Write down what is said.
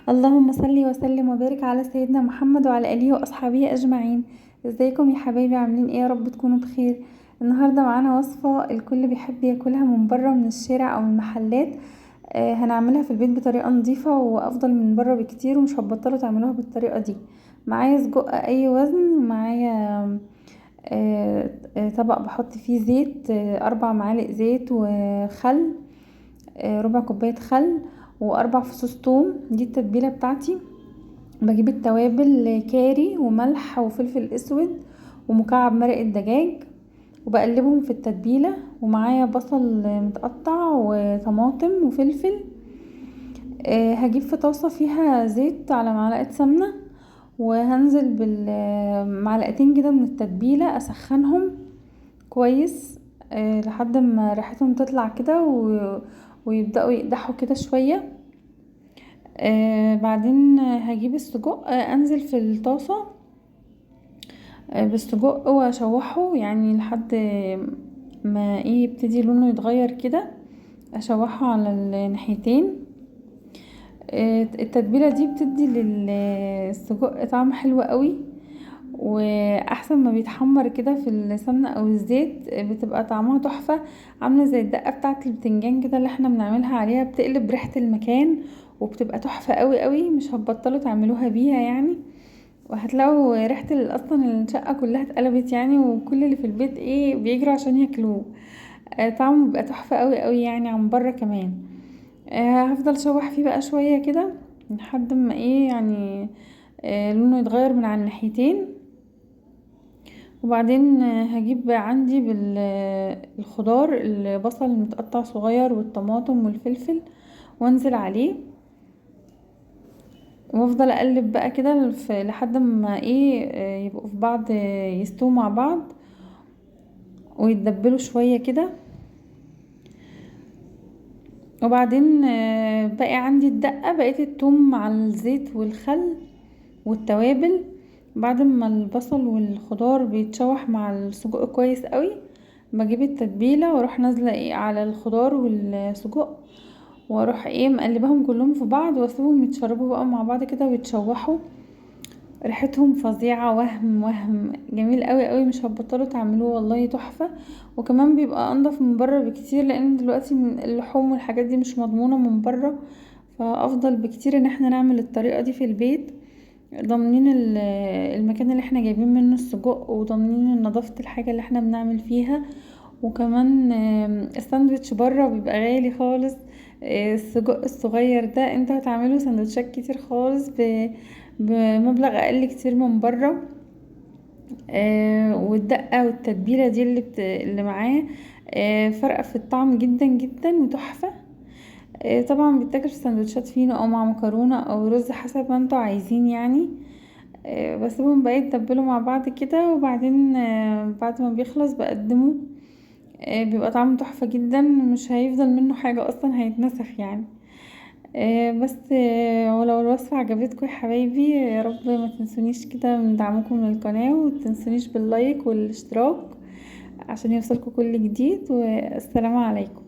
اللهم صل وسلم وبارك على سيدنا محمد وعلى اله واصحابه اجمعين. ازيكم يا حبايبي؟ عاملين ايه؟ يا رب تكونوا بخير. النهارده معانا وصفه الكل بيحب ياكلها من بره، من الشارع او من المحلات. هنعملها في البيت بطريقه نظيفه وافضل من بره بكتير، ومش هتبطلوا تعملوها بالطريقه دي. معايا سجق اي وزن، معايا طبق بحط فيه زيت، 4 معالق زيت وخل، ربع كوبايه خل، و4 فصوص توم. دي التتبيله بتاعتي. بجيب التوابل كاري وملح وفلفل اسود ومكعب مرق الدجاج، وبقلبهم في التتبيله. ومعايا بصل متقطع وطماطم وفلفل. هجيب في طاسه فيها زيت على معلقه سمنه، وهنزل بالمعلقتين كده من التتبيله، اسخنهم كويس لحد ما ريحتهم تطلع كده ويبداوا يقدحوا كده شويه. بعدين هجيب السجق، انزل في الطاسة بالسجق واشوحه، يعني لحد ما يبتدي لونه يتغير كده، اشوحه على الناحيتين. التتبيلة دي بتدي للسجق طعم حلو قوي، واحسن ما بيتحمر كده في السمنة او الزيت بتبقى طعمها تحفة. عاملة زي الدقة بتاعة البتنجان كده اللي احنا بنعملها عليها، بتقلب ريحة المكان وبتبقى تحفة قوي قوي. مش هتبطلوا تعملوها بيها يعني، وهتلاقوا ريحة اصلا الشقة كلها اتقلبت يعني، وكل اللي في البيت بيجروا عشان ياكلوه. طعمه بيبقى تحفة قوي قوي يعني، عن بره كمان. هفضل اشوح فيه بقى شوية كده لحد ما يعني لونه يتغير من على الناحيتين. وبعدين هجيب عندي بالخضار، البصل المتقطع صغير والطماطم والفلفل، وانزل عليه وافضل اقلب بقى كده لحد ما يبقوا في بعض، يستووا مع بعض ويتدبلوا شوية كده. وبعدين باقي عندي الدقة، بقيت التوم مع الزيت والخل والتوابل. بعد ما البصل والخضار بيتشوح مع السجق كويس قوي، بجيب التتبيلة واروح نازلة على الخضار والسجق، واروح مقلباهم كلهم في بعض، واسيبهم يتشربوا بقى مع بعض كده ويتشوحوا. ريحتهم فظيعة، وهم وهم جميل قوي قوي. مش هتبطلوا تعملوه، والله تحفة. وكمان بيبقى انضف من بره بكتير، لان دلوقتي اللحوم والحاجات دي مش مضمونة من بره، فافضل بكتير ان احنا نعمل الطريقة دي في البيت، ضامنين المكان اللي احنا جايبين منه السجق، وضامنين نظافة الحاجة اللي احنا بنعمل فيها. وكمان الساندوتش بره بيبقى غالي خالص. السجق الصغير ده انت هتعمله سندوتشات كتير خالص بمبلغ اقل كتير من بره. والدقة والتتبيلة دي اللي معاه فرقة في الطعم جدا جدا وتحفة. طبعا بيتاكل في سندوتشات فينو او مع مكرونة او رز حسب ما انتوا عايزين يعني. بسيبهم بقى يتبلوا مع بعض كده، وبعدين بعد ما بيخلص بقدمه. بيبقى طعمه تحفة جدا، مش هيفضل منه حاجة اصلا، هيتنسف يعني. بس ولو الوصفة عجبتكم يا حبايبي، يا رب ما تنسونيش كده من دعمكم للقناة، ومتنسونيش باللايك والاشتراك عشان يوصلكوا كل جديد. والسلام عليكم.